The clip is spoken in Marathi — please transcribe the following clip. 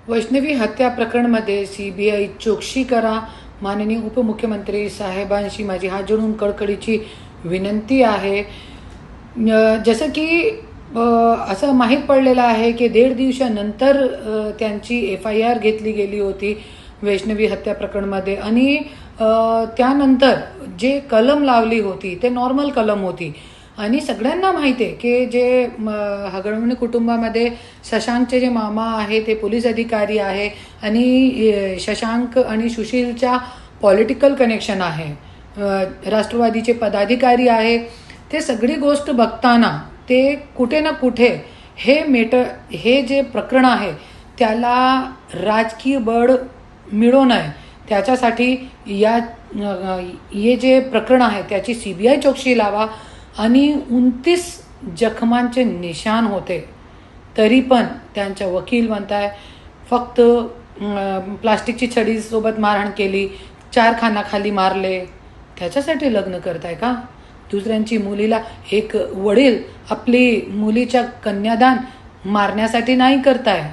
वैष्णवी हत्या प्रकरणमध्ये सीबीआय चौकशी करा. माननीय उपमुख्यमंत्री साहेबांशी माझी हात जोडून कळकळीची विनंती आहे. जसं की असं माहीत पडलेलं आहे की 1.5 दिवसानंतर त्यांची FIR घेतली गेली होती वैष्णवी हत्या प्रकरणमध्ये आणि त्यानंतर जे कलम लावली होती ते नॉर्मल कलम होती आणि सगळ्यांना माहिती आहे की जे हगवणे कुटुंबामध्ये शशांकचे जे मामा आहे ते पोलीस अधिकारी आहे आणि शशांक आणि सुशीलच्या पॉलिटिकल कनेक्शन आहे, राष्ट्रवादीचे पदाधिकारी आहे. ते सगळी गोष्ट बघताना ते कुठे ना कुठे हे जे प्रकरण आहे त्याला राजकीय बळ मिळू नये त्याच्यासाठी हे जे प्रकरण आहे त्याची CBI चौकशी लावा. आणि 29 जखमांचे निशाण होते तरी पण त्यांच्या वकील म्हणताय फक्त प्लास्टिकची छडी सोबत मारहाण केली, 4 खानाखाली मारले. त्याच्यासाठी लग्न करताय का? दुसऱ्यांची मुलीला एक वडील आपली मुलीच्या कन्यादान मारण्यासाठी नाही करताय.